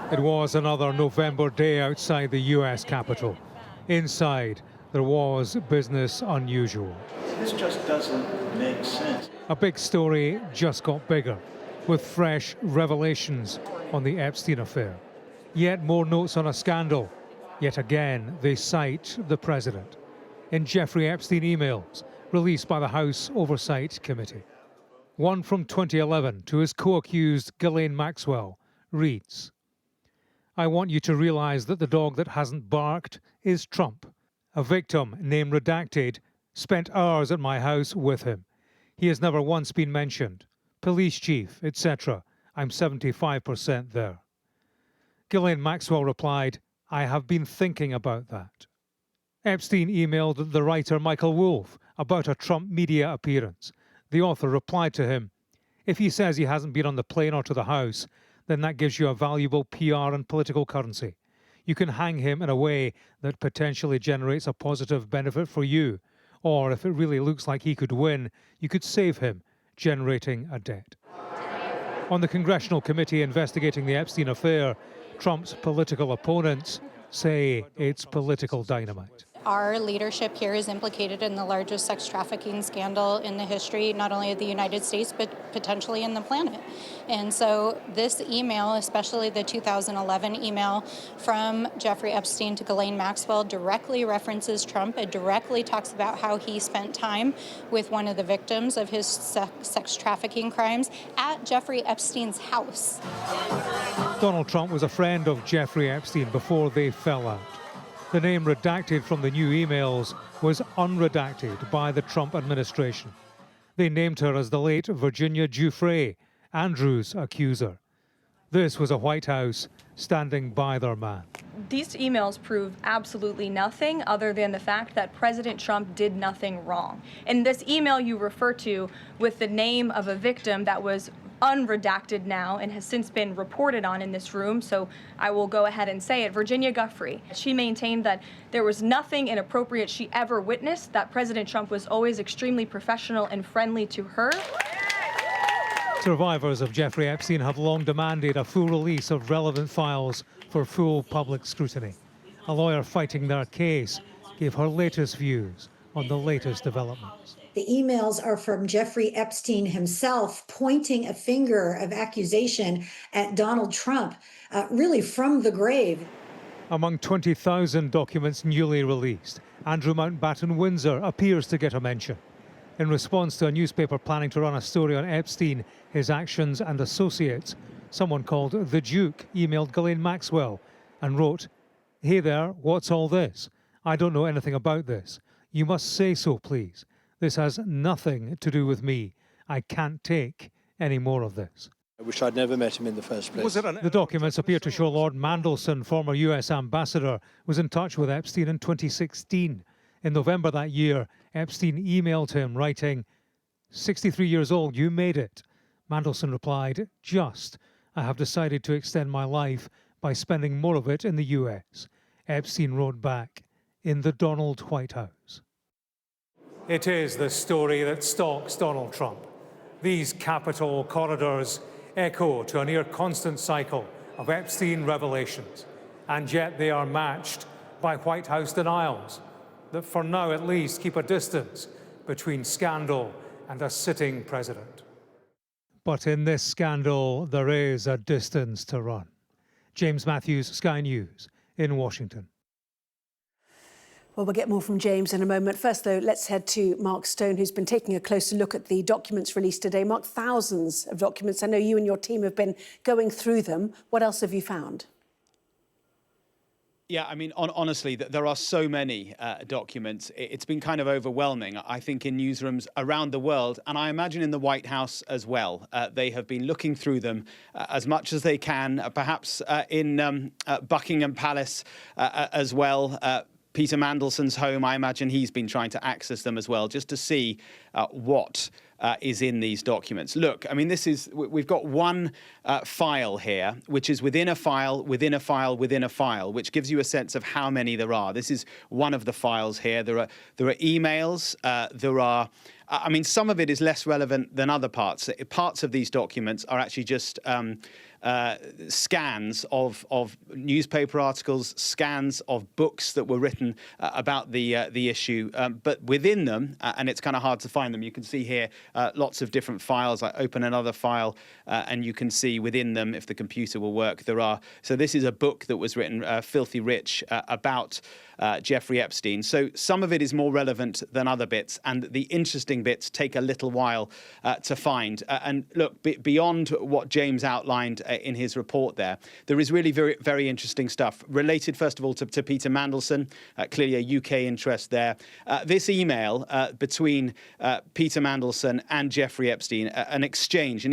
It was another November day outside the US Capitol. Inside, there was business unusual. This just doesn't make sense. A big story just got bigger, with fresh revelations on the Epstein affair. Yet more notes on a scandal. Yet again, they cite the president. In Jeffrey Epstein emails released by the House Oversight Committee. One from 2011 to his co-accused Ghislaine Maxwell reads, "I want you to realize that the dog that hasn't barked is Trump. A victim, name redacted, spent hours at my house with him. He has never once been mentioned. Police chief, etc. I'm 75% there." Ghislaine Maxwell replied, "I have been thinking about that." Epstein emailed the writer Michael Wolff about a Trump media appearance. The author replied to him, "If he says he hasn't been on the plane or to the house, then that gives you a valuable PR and political currency. You can hang him in a way that potentially generates a positive benefit for you. Or if it really looks like he could win, you could save him, generating a debt." On the congressional committee investigating the Epstein affair, Trump's political opponents say it's political dynamite. Our leadership here is implicated in the largest sex trafficking scandal in the history, not only of the United States, but potentially in the planet. And so this email, especially the 2011 email from Jeffrey Epstein to Ghislaine Maxwell, directly references Trump. It directly talks about how he spent time with one of the victims of his sex trafficking crimes at Jeffrey Epstein's house. Donald Trump was a friend of Jeffrey Epstein before they fell out. The name redacted from the new emails was unredacted by the Trump administration. They named her as the late Virginia Giuffre, Andrew's accuser. This was a White House standing by their man. These emails prove absolutely nothing other than the fact that President Trump did nothing wrong. And this email you refer to with the name of a victim that was unredacted now and has since been reported on in this room, so I will go ahead and say it, Virginia Giuffre. She maintained that there was nothing inappropriate she ever witnessed, that President Trump was always extremely professional and friendly to her. Survivors of Jeffrey Epstein have long demanded a full release of relevant files for full public scrutiny. A lawyer fighting their case gave her latest views on the latest developments. The emails are from Jeffrey Epstein himself, pointing a finger of accusation at Donald Trump, really from the grave. Among 20,000 documents newly released, Andrew Mountbatten Windsor appears to get a mention. In response to a newspaper planning to run a story on Epstein, his actions and associates, someone called The Duke emailed Ghislaine Maxwell and wrote, "Hey there, what's all this? I don't know anything about this. You must say so, please. This has nothing to do with me. I can't take any more of this." I wish I'd never met him in the first place. The documents appear to show Lord Mandelson, former US ambassador, was in touch with Epstein in 2016. In November that year, Epstein emailed him writing, "63 years old, you made it." Mandelson replied, "Just. I have decided to extend my life by spending more of it in the US." Epstein wrote back, "In the Donald White House." It is the story that stalks Donald Trump. These Capitol corridors echo to a near-constant cycle of Epstein revelations, and yet they are matched by White House denials that, for now at least, keep a distance between scandal and a sitting president. But in this scandal, there is a distance to run. James Matthews, Sky News, in Washington. Well, we'll get more from James in a moment. First, though, let's head to Mark Stone, who's been taking a closer look at the documents released today. Mark, thousands of documents. I know you and your team have been going through them. What else have you found? Yeah, I mean, honestly, there are so many documents. It's been kind of overwhelming, I think, in newsrooms around the world, and I imagine in the White House as well. They have been looking through them as much as they can, perhaps in Buckingham Palace as well. Peter Mandelson's home, I imagine he's been trying to access them as well, just to see what is in these documents. Look, I mean, we've got one file here, which is within a file, within a file, within a file, which gives you a sense of how many there are. This is one of the files here. There are emails. I mean, some of it is less relevant than other parts. Parts of these documents are actually just scans of newspaper articles, scans of books that were written about the issue. But within them, and it's kind of hard to find them, you can see here lots of different files. I open another file and you can see within them, if the computer will work, there are. So this is a book that was written, Filthy Rich, about Jeffrey Epstein. So some of it is more relevant than other bits, and the interesting bits take a little while to find. And look, beyond what James outlined in his report there is really very, very interesting stuff related, first of all, to Peter Mandelson, clearly a UK interest there. This email between Peter Mandelson and Jeffrey Epstein, an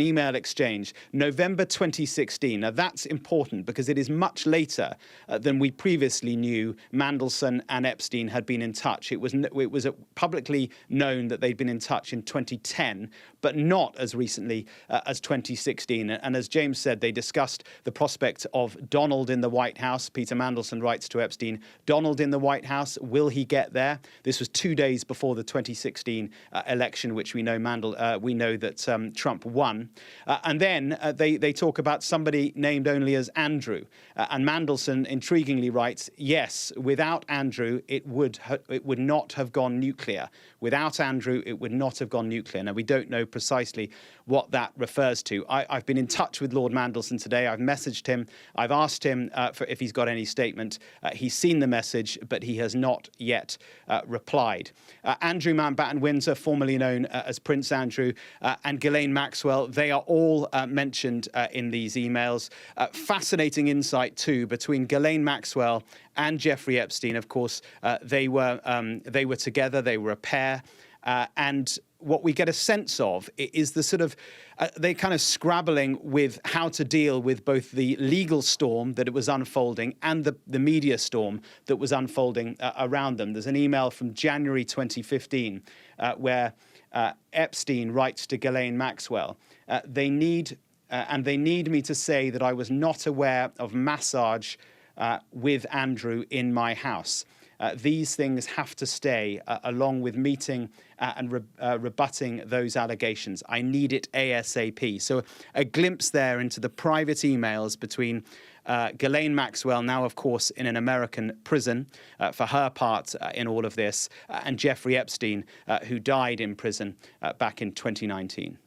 email exchange, November 2016. Now, that's important because it is much later than we previously knew Mandelson and Epstein had been in touch. It was publicly known that they'd been in touch in 2010, but not as recently as 2016. And as James said, they discussed the prospect of Donald in the White House. Peter Mandelson writes to Epstein, Donald in the White House, will he get there? This was 2 days before the 2016 election, which we know that Trump won. And then they talk about somebody named only as Andrew. And Mandelson intriguingly writes, yes, without Andrew, it would not have gone nuclear. Without Andrew, it would not have gone nuclear. Now, we don't know precisely what that refers to. I've been in touch with Lord Mandelson today. I've messaged him. I've asked him if he's got any statement. He's seen the message, but he has not yet replied. Andrew Mountbatten-Windsor, formerly known as Prince Andrew, and Ghislaine Maxwell, they are all mentioned in these emails. Fascinating insight, too, between Ghislaine Maxwell and Jeffrey Epstein. Of course, they were together. They were a pair. And what we get a sense of is the sort of, they kind of scrabbling with how to deal with both the legal storm that it was unfolding and the media storm that was unfolding around them. There's an email from January 2015 where Epstein writes to Ghislaine Maxwell, they need me to say that I was not aware of massage with Andrew in my house. These things have to stay, along with meeting and rebutting those allegations. I need it ASAP. So a glimpse there into the private emails between Ghislaine Maxwell, now, of course, in an American prison for her part in all of this, and Jeffrey Epstein, who died in prison back in 2019.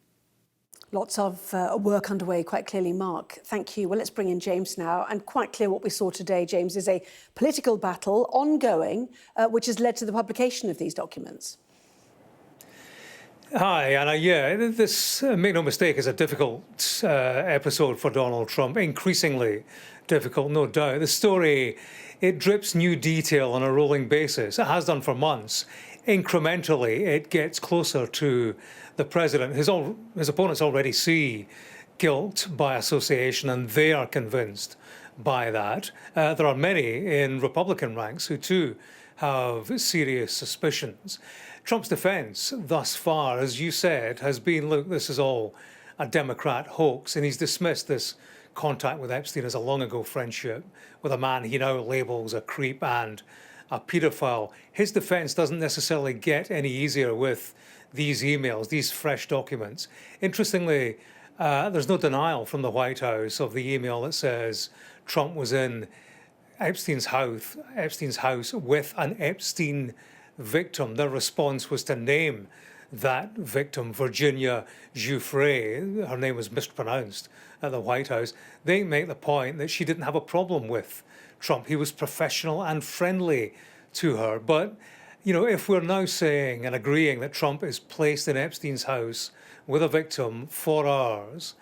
Lots of work underway, quite clearly, Mark. Thank you. Well, let's bring in James now. And quite clear what we saw today, James, is a political battle ongoing, which has led to the publication of these documents. Hi, Anna. Yeah, this, make no mistake, is a difficult episode for Donald Trump. Increasingly difficult, no doubt. The story, it drips new detail on a rolling basis. It has done for months. Incrementally, it gets closer to the president. His opponents already see guilt by association, and they are convinced by that. There are many in Republican ranks who too have serious suspicions. Trump's defense thus far, as you said, has been, look, this is all a Democrat hoax, and he's dismissed this contact with Epstein as a long-ago friendship with a man he now labels a creep and a paedophile. His defense doesn't necessarily get any easier with these emails, these fresh documents. Interestingly, there's no denial from the White House of the email that says Trump was in Epstein's house with an Epstein victim. Their response was to name that victim, Virginia Giuffre. Her name was mispronounced at the White House. They make the point that she didn't have a problem with Trump. He was professional and friendly to her. But, you know, if we're now saying and agreeing that Trump is placed in Epstein's house with a victim for hours,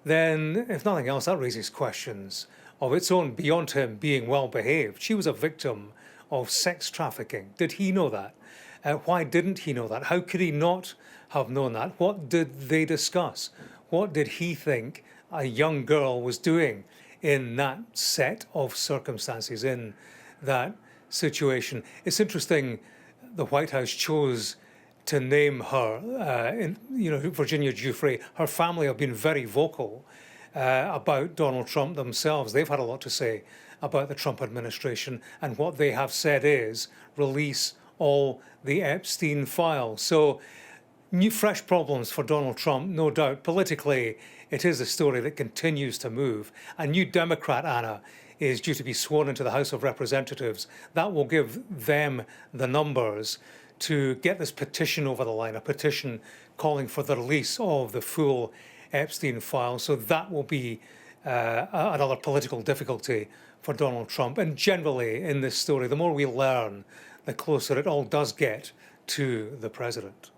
then, if nothing else, that raises questions of its own beyond him being well behaved. She was a victim of sex trafficking. Did he know that? Why didn't he know that? How could he not have known that? What did they discuss? What did he think a young girl was doing in that set of circumstances, in that situation? It's interesting, the White House chose to name her, Virginia Giuffre. Her family have been very vocal about Donald Trump themselves. They've had a lot to say about the Trump administration, and what they have said is release all the Epstein files. So, new fresh problems for Donald Trump, no doubt. Politically, it is a story that continues to move. A new Democrat, Anna, is due to be sworn into the House of Representatives. That will give them the numbers to get this petition over the line, a petition calling for the release of the full Epstein file. So that will be another political difficulty for Donald Trump. And generally in this story, the more we learn, the closer it all does get to the president.